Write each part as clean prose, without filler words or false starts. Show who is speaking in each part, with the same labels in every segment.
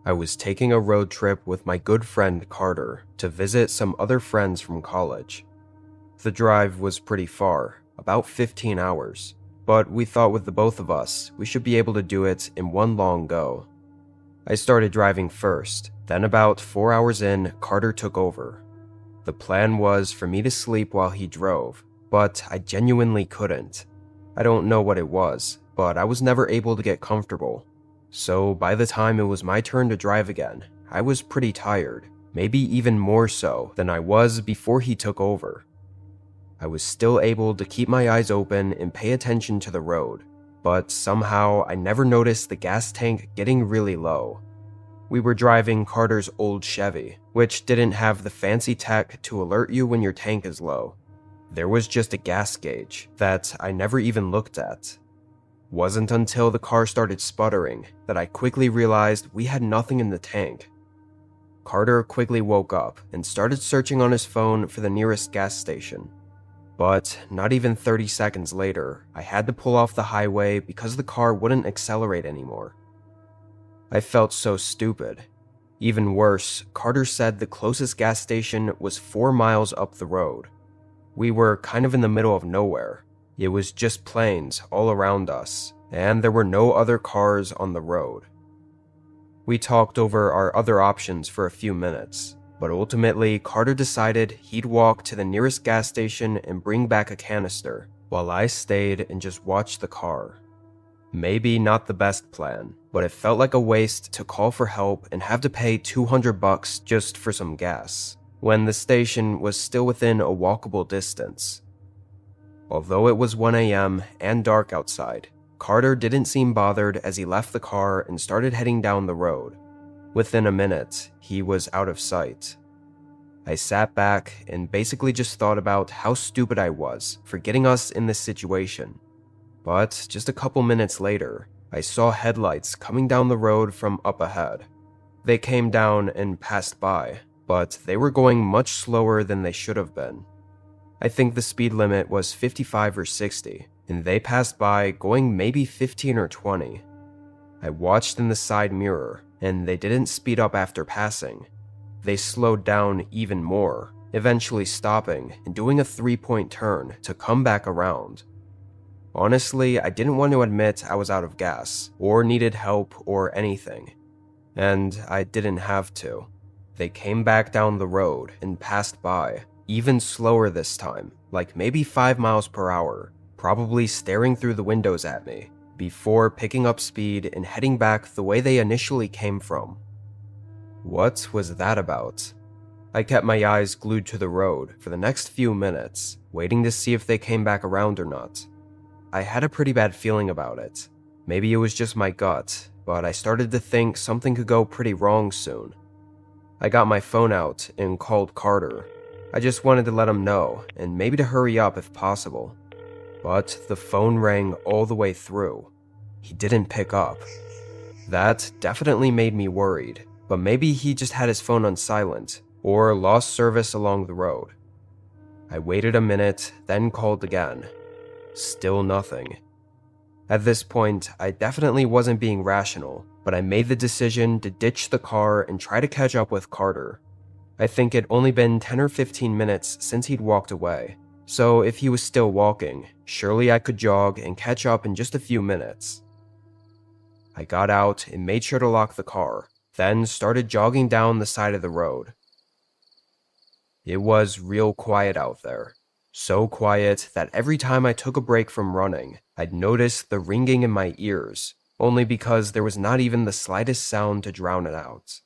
Speaker 1: I was taking a road trip with my good friend Carter to visit some other friends from college. The drive was pretty far, about 15 hours, but we thought with the both of us, we should be able to do it in one long go. I started driving first, then about 4 hours in, Carter took over. The plan was for me to sleep while he drove, but I genuinely couldn't. I don't know what it was, but I was never able to get comfortable. So by the time it was my turn to drive again, I was pretty tired, maybe even more so than I was before he took over. I was still able to keep my eyes open and pay attention to the road, but somehow I never noticed the gas tank getting really low. We were driving Carter's old Chevy, which didn't have the fancy tech to alert you when your tank is low. There was just a gas gauge that I never even looked at. Wasn't until the car started sputtering that I quickly realized we had nothing in the tank. Carter quickly woke up and started searching on his phone for the nearest gas station. But not even 30 seconds later, I had to pull off the highway because the car wouldn't accelerate anymore. I felt so stupid. Even worse, Carter said the closest gas station was 4 miles up the road. We were kind of in the middle of nowhere. It was just plains all around us, and there were no other cars on the road. We talked over our other options for a few minutes, but ultimately Carter decided he'd walk to the nearest gas station and bring back a canister, while I stayed and just watched the car. Maybe not the best plan, but it felt like a waste to call for help and have to pay $200 just for some gas, when the station was still within a walkable distance. Although it was 1 a.m. and dark outside, Carter didn't seem bothered as he left the car and started heading down the road. Within a minute, he was out of sight. I sat back and basically just thought about how stupid I was for getting us in this situation. But just a couple minutes later, I saw headlights coming down the road from up ahead. They came down and passed by, but they were going much slower than they should have been. I think the speed limit was 55 or 60, and they passed by going maybe 15 or 20. I watched in the side mirror, and they didn't speed up after passing. They slowed down even more, eventually stopping and doing a 3-point turn to come back around. Honestly, I didn't want to admit I was out of gas, or needed help or anything. And I didn't have to. They came back down the road and passed by, even slower this time, like maybe 5 miles per hour, probably staring through the windows at me, before picking up speed and heading back the way they initially came from. What was that about? I kept my eyes glued to the road for the next few minutes, waiting to see if they came back around or not. I had a pretty bad feeling about it. Maybe it was just my gut, but I started to think something could go pretty wrong soon. I got my phone out and called Carter. I just wanted to let him know, and maybe to hurry up if possible. But the phone rang all the way through. He didn't pick up. That definitely made me worried, but maybe he just had his phone on silent, or lost service along the road. I waited a minute, then called again. Still nothing. At this point, I definitely wasn't being rational, but I made the decision to ditch the car and try to catch up with Carter. I think it'd only been 10 or 15 minutes since he'd walked away, so if he was still walking, surely I could jog and catch up in just a few minutes. I got out and made sure to lock the car, then started jogging down the side of the road. It was real quiet out there. So quiet that every time I took a break from running, I'd notice the ringing in my ears, only because there was not even the slightest sound to drown it out.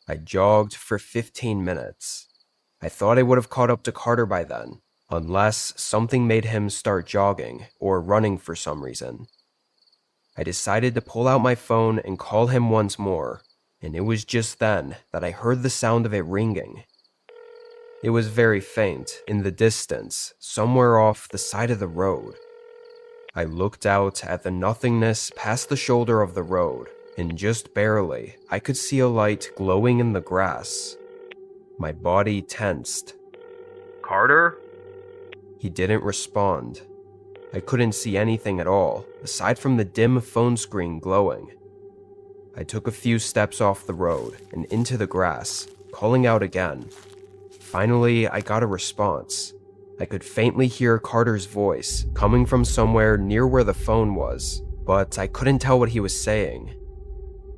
Speaker 1: I jogged for 15 minutes. I thought I would have caught up to Carter by then, unless something made him start jogging or running for some reason. I decided to pull out my phone and call him once more, and it was just then that I heard the sound of it ringing. It was very faint, in the distance, somewhere off the side of the road. I looked out at the nothingness past the shoulder of the road, and just barely, I could see a light glowing in the grass. My body tensed. "Carter?" He didn't respond. I couldn't see anything at all, aside from the dim phone screen glowing. I took a few steps off the road and into the grass, calling out again. Finally, I got a response. I could faintly hear Carter's voice coming from somewhere near where the phone was, but I couldn't tell what he was saying.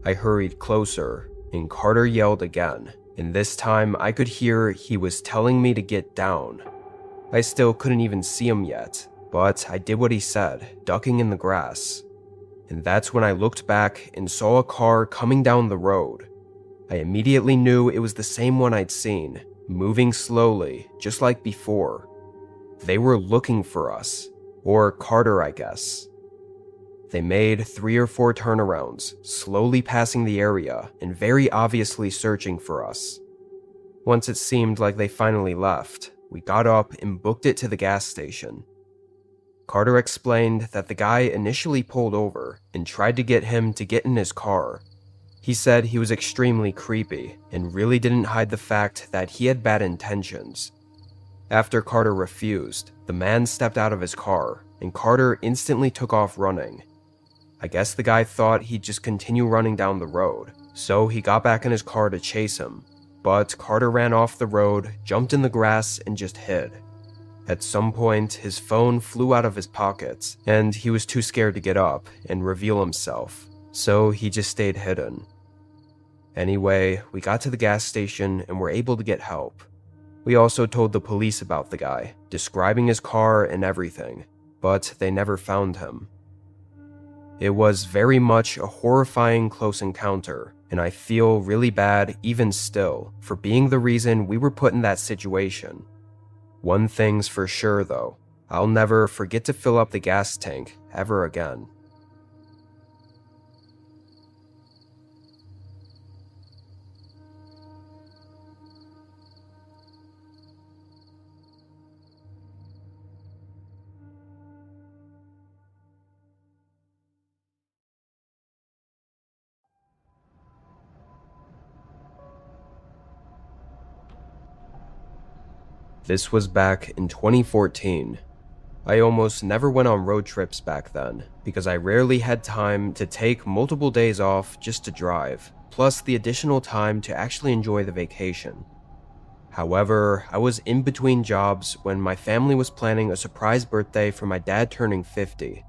Speaker 1: I hurried closer, and Carter yelled again, and this time I could hear he was telling me to get down. I still couldn't even see him yet, but I did what he said, ducking in the grass. And that's when I looked back and saw a car coming down the road. I immediately knew it was the same one I'd seen, moving slowly, just like before. They were looking for us, or Carter, I guess. They made 3 or 4 turnarounds, slowly passing the area and very obviously searching for us. Once it seemed like they finally left, we got up and booked it to the gas station. Carter explained that the guy initially pulled over and tried to get him to get in his car. He said he was extremely creepy and really didn't hide the fact that he had bad intentions. After Carter refused, the man stepped out of his car, and Carter instantly took off running. I guess the guy thought he'd just continue running down the road, so he got back in his car to chase him, but Carter ran off the road, jumped in the grass, and just hid. At some point, his phone flew out of his pockets, and he was too scared to get up and reveal himself, so he just stayed hidden. Anyway, we got to the gas station and were able to get help. We also told the police about the guy, describing his car and everything, but they never found him. It was very much a horrifying close encounter, and I feel really bad even still for being the reason we were put in that situation. One thing's for sure though, I'll never forget to fill up the gas tank ever again. This was back in 2014. I almost never went on road trips back then, because I rarely had time to take multiple days off just to drive, plus the additional time to actually enjoy the vacation. However, I was in between jobs when my family was planning a surprise birthday for my dad turning 50.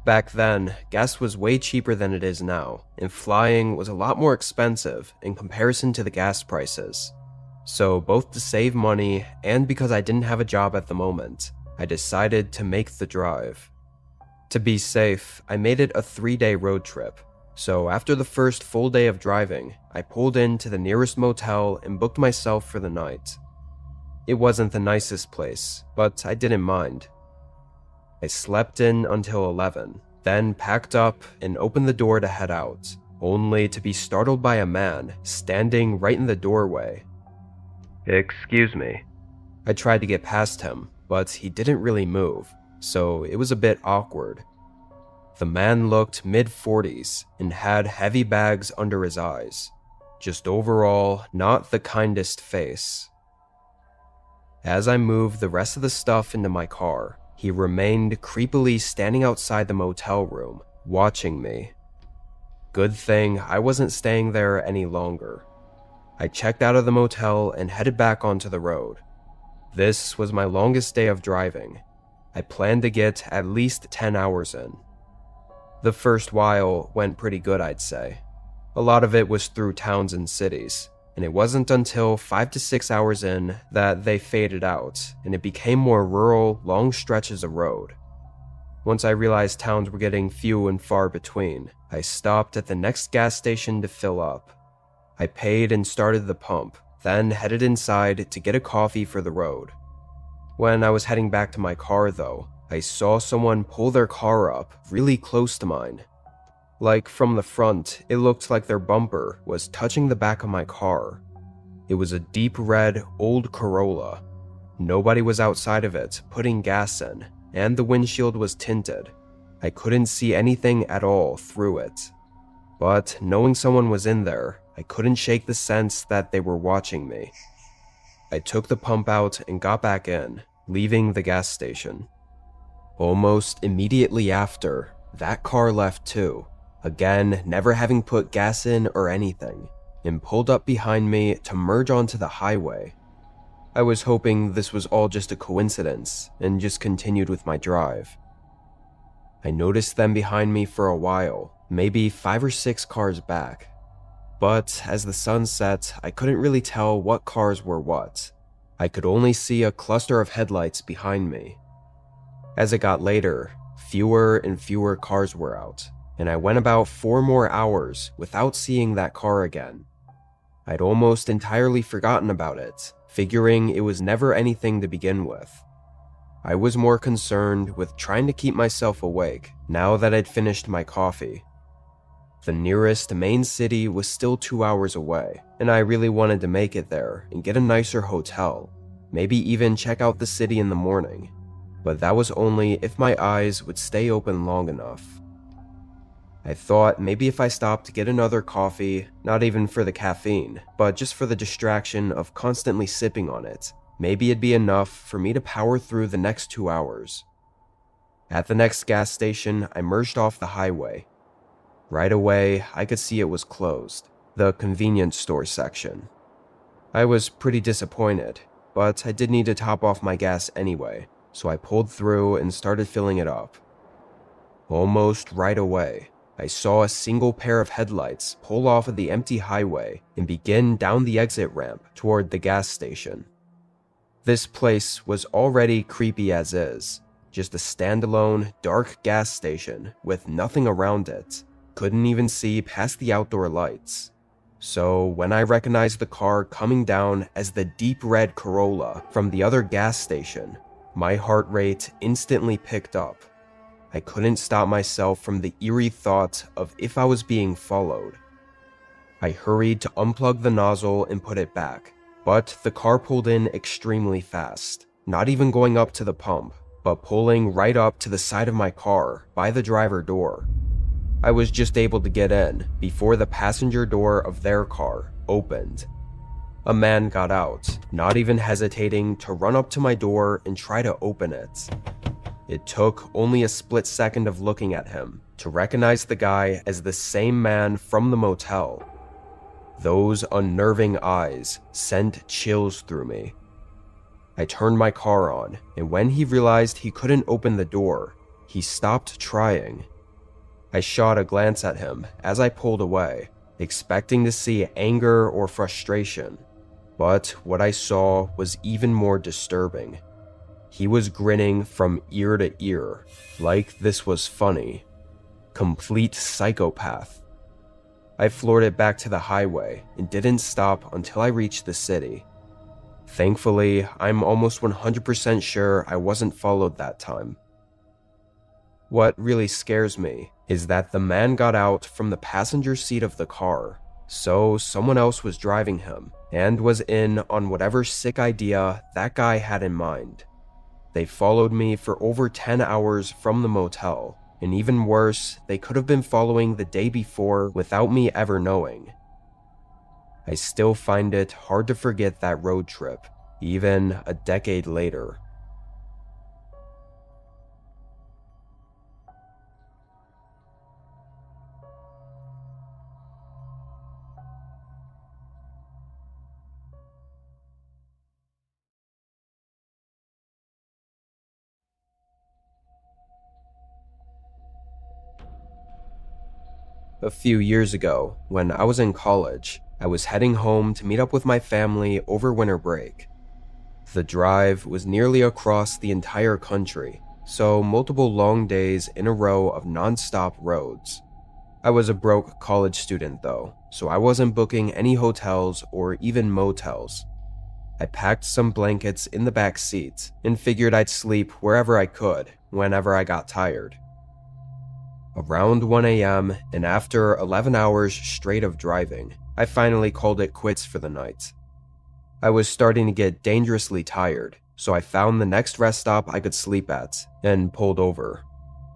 Speaker 1: Back then, gas was way cheaper than it is now, and flying was a lot more expensive in comparison to the gas prices. So both to save money and because I didn't have a job at the moment, I decided to make the drive. To be safe, I made it a 3-day road trip. So after the first full day of driving, I pulled into the nearest motel and booked myself for the night. It wasn't the nicest place, but I didn't mind. I slept in until 11, then packed up and opened the door to head out, only to be startled by a man standing right in the doorway. "Excuse me." I tried to get past him, but he didn't really move, so it was a bit awkward. The man looked mid-40s and had heavy bags under his eyes. Just overall, not the kindest face. As I moved the rest of the stuff into my car, he remained creepily standing outside the motel room, watching me. Good thing I wasn't staying there any longer. I checked out of the motel and headed back onto the road. This was my longest day of driving. I planned to get at least 10 hours in. The first while went pretty good, I'd say. A lot of it was through towns and cities, and it wasn't until 5 to 6 hours in that they faded out, and it became more rural, long stretches of road. Once I realized towns were getting few and far between, I stopped at the next gas station to fill up. I paid and started the pump, then headed inside to get a coffee for the road. When I was heading back to my car though, I saw someone pull their car up really close to mine. Like from the front, it looked like their bumper was touching the back of my car. It was a deep red, old Corolla. Nobody was outside of it putting gas in, and the windshield was tinted. I couldn't see anything at all through it. But knowing someone was in there, I couldn't shake the sense that they were watching me. I took the pump out and got back in, leaving the gas station. Almost immediately after, that car left too, again never having put gas in or anything, and pulled up behind me to merge onto the highway. I was hoping this was all just a coincidence and just continued with my drive. I noticed them behind me for a while, maybe 5 or 6 cars back. But as the sun set, I couldn't really tell what cars were what. I could only see a cluster of headlights behind me. As it got later, fewer and fewer cars were out, and I went about 4 more hours without seeing that car again. I'd almost entirely forgotten about it, figuring it was never anything to begin with. I was more concerned with trying to keep myself awake now that I'd finished my coffee. The nearest main city was still 2 hours away, and I really wanted to make it there and get a nicer hotel, maybe even check out the city in the morning. But that was only if my eyes would stay open long enough. I thought maybe if I stopped to get another coffee, not even for the caffeine, but just for the distraction of constantly sipping on it, maybe it'd be enough for me to power through the next 2 hours. At the next gas station, I merged off the highway. Right away, I could see it was closed, the convenience store section. I was pretty disappointed, but I did need to top off my gas anyway, so I pulled through and started filling it up. Almost right away, I saw a single pair of headlights pull off of the empty highway and begin down the exit ramp toward the gas station. This place was already creepy as is, just a standalone, dark gas station with nothing around it. Couldn't even see past the outdoor lights. So when I recognized the car coming down as the deep red Corolla from the other gas station, my heart rate instantly picked up. I couldn't stop myself from the eerie thought of if I was being followed. I hurried to unplug the nozzle and put it back, but the car pulled in extremely fast, not even going up to the pump, but pulling right up to the side of my car by the driver door. I was just able to get in before the passenger door of their car opened. A man got out, not even hesitating to run up to my door and try to open it. It took only a split second of looking at him to recognize the guy as the same man from the motel. Those unnerving eyes sent chills through me. I turned my car on, and when he realized he couldn't open the door, he stopped trying. I shot a glance at him as I pulled away, expecting to see anger or frustration. But what I saw was even more disturbing. He was grinning from ear to ear, like this was funny. Complete psychopath. I floored it back to the highway and didn't stop until I reached the city. Thankfully, I'm almost 100% sure I wasn't followed that time. What really scares me is that the man got out from the passenger seat of the car, so someone else was driving him and was in on whatever sick idea that guy had in mind. They followed me for over 10 hours from the motel, and even worse, they could have been following the day before without me ever knowing. I still find it hard to forget that road trip, even a decade later. A few years ago, when I was in college, I was heading home to meet up with my family over winter break. The drive was nearly across the entire country, so multiple long days in a row of non-stop roads. I was a broke college student though, so I wasn't booking any hotels or even motels. I packed some blankets in the back seat and figured I'd sleep wherever I could, whenever I got tired. Around 1 a.m., and after 11 hours straight of driving, I finally called it quits for the night. I was starting to get dangerously tired, so I found the next rest stop I could sleep at, and pulled over.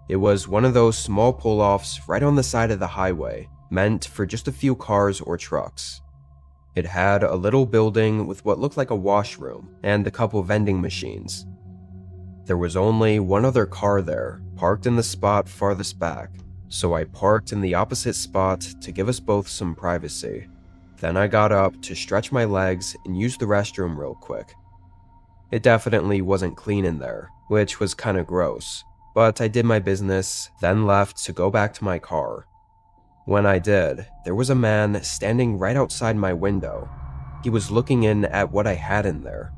Speaker 1: It was one of those small pull-offs right on the side of the highway, meant for just a few cars or trucks. It had a little building with what looked like a washroom, and a couple vending machines. There was only one other car there, parked in the spot farthest back, so I parked in the opposite spot to give us both some privacy. Then I got up to stretch my legs and use the restroom real quick. It definitely wasn't clean in there, which was kinda gross, but I did my business, then left to go back to my car. When I did, there was a man standing right outside my window. He was looking in at what I had in there.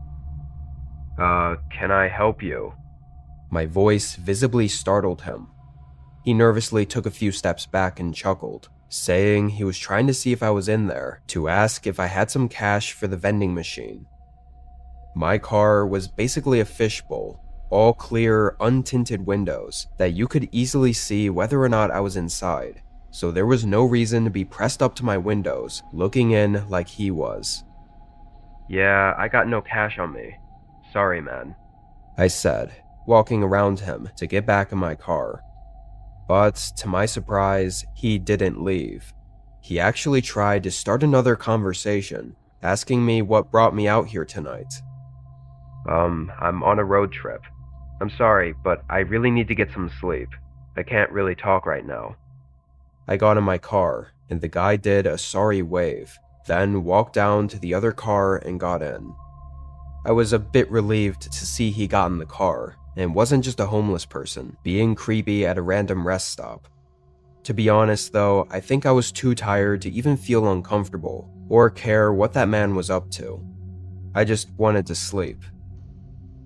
Speaker 1: Can I help you?" My voice visibly startled him. He nervously took a few steps back and chuckled, saying he was trying to see if I was in there to ask if I had some cash for the vending machine. My car was basically a fishbowl, all clear, untinted windows that you could easily see whether or not I was inside, so there was no reason to be pressed up to my windows, looking in like he was. "Yeah, I got no cash on me. Sorry, man," I said, walking around him to get back in my car. But to my surprise, he didn't leave. He actually tried to start another conversation, asking me what brought me out here tonight. I'm on a road trip. I'm sorry, but I really need to get some sleep. I can't really talk right now." I got in my car, and the guy did a sorry wave, then walked down to the other car and got in. I was a bit relieved to see he got in the car, and wasn't just a homeless person being creepy at a random rest stop. To be honest though, I think I was too tired to even feel uncomfortable, or care what that man was up to. I just wanted to sleep.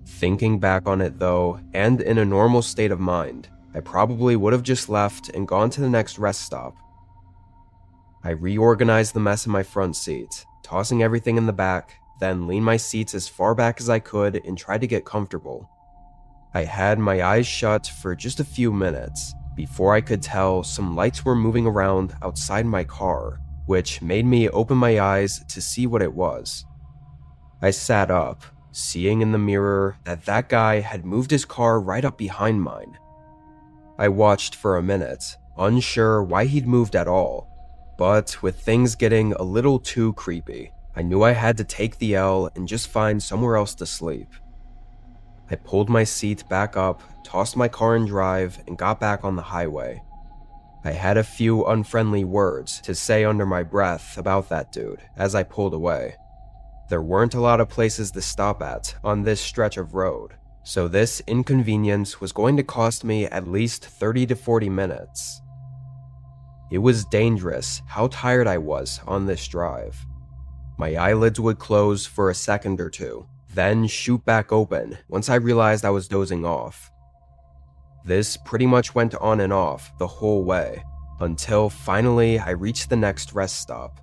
Speaker 1: Thinking back on it though, and in a normal state of mind, I probably would have just left and gone to the next rest stop. I reorganized the mess in my front seat, tossing everything in the back, then leaned my seats as far back as I could and tried to get comfortable. I had my eyes shut for just a few minutes before I could tell some lights were moving around outside my car, which made me open my eyes to see what it was. I sat up, seeing in the mirror that guy had moved his car right up behind mine. I watched for a minute, unsure why he'd moved at all, but with things getting a little too creepy, I knew I had to take the L and just find somewhere else to sleep. I pulled my seat back up, tossed my car in drive, and got back on the highway. I had a few unfriendly words to say under my breath about that dude as I pulled away. There weren't a lot of places to stop at on this stretch of road, so this inconvenience was going to cost me at least 30 to 40 minutes. It was dangerous how tired I was on this drive. My eyelids would close for a second or two, then shoot back open once I realized I was dozing off. This pretty much went on and off the whole way, until finally I reached the next rest stop.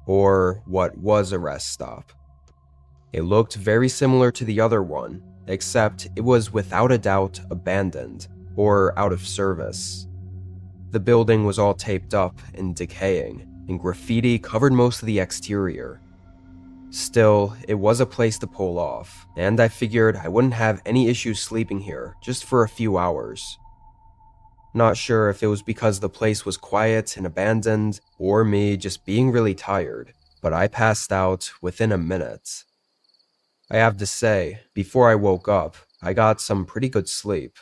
Speaker 1: Or what was a rest stop. It looked very similar to the other one, except it was without a doubt abandoned, or out of service. The building was all taped up and decaying, and graffiti covered most of the exterior. Still, it was a place to pull off, and I figured I wouldn't have any issues sleeping here just for a few hours. Not sure if it was because the place was quiet and abandoned, or me just being really tired, but I passed out within a minute. I have to say, before I woke up, I got some pretty good sleep.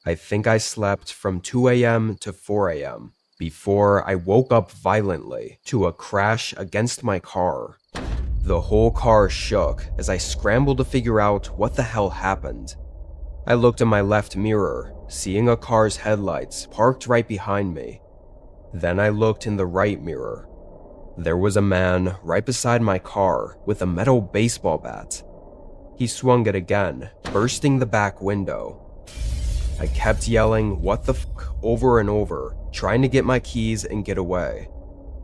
Speaker 1: I think I slept from 2 a.m. to 4 a.m. before I woke up violently to a crash against my car. The whole car shook as I scrambled to figure out what the hell happened. I looked in my left mirror, seeing a car's headlights parked right behind me. Then I looked in the right mirror. There was a man right beside my car with a metal baseball bat. He swung it again, bursting the back window. I kept yelling "what the fuck" over and over, trying to get my keys and get away.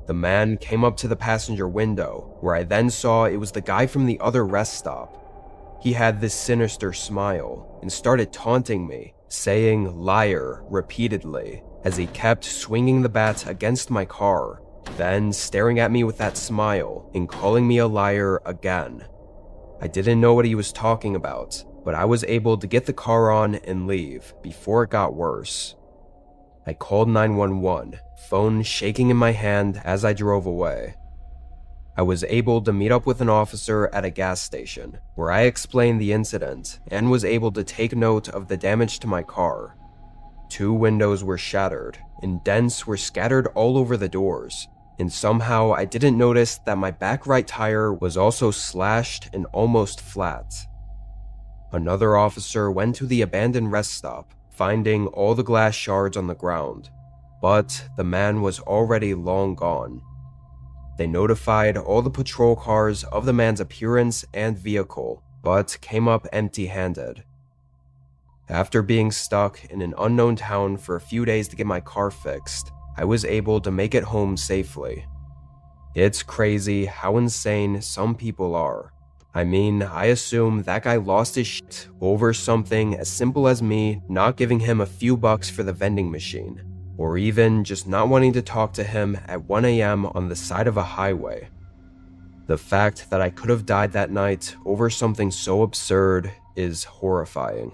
Speaker 1: The man came up to the passenger window, where I then saw it was the guy from the other rest stop. He had this sinister smile and started taunting me, saying "liar" repeatedly as he kept swinging the bat against my car, then staring at me with that smile and calling me a liar again. I didn't know what he was talking about, but I was able to get the car on and leave before it got worse. I called 911, phone shaking in my hand as I drove away. I was able to meet up with an officer at a gas station, where I explained the incident and was able to take note of the damage to my car. 2 windows were shattered, and dents were scattered all over the doors, and somehow I didn't notice that my back right tire was also slashed and almost flat. Another officer went to the abandoned rest stop, finding all the glass shards on the ground, but the man was already long gone. They notified all the patrol cars of the man's appearance and vehicle, but came up empty-handed. After being stuck in an unknown town for a few days to get my car fixed, I was able to make it home safely. It's crazy how insane some people are. I mean, I assume that guy lost his shit over something as simple as me not giving him a few bucks for the vending machine, or even just not wanting to talk to him at 1 a.m. on the side of a highway. The fact that I could have died that night over something so absurd is horrifying.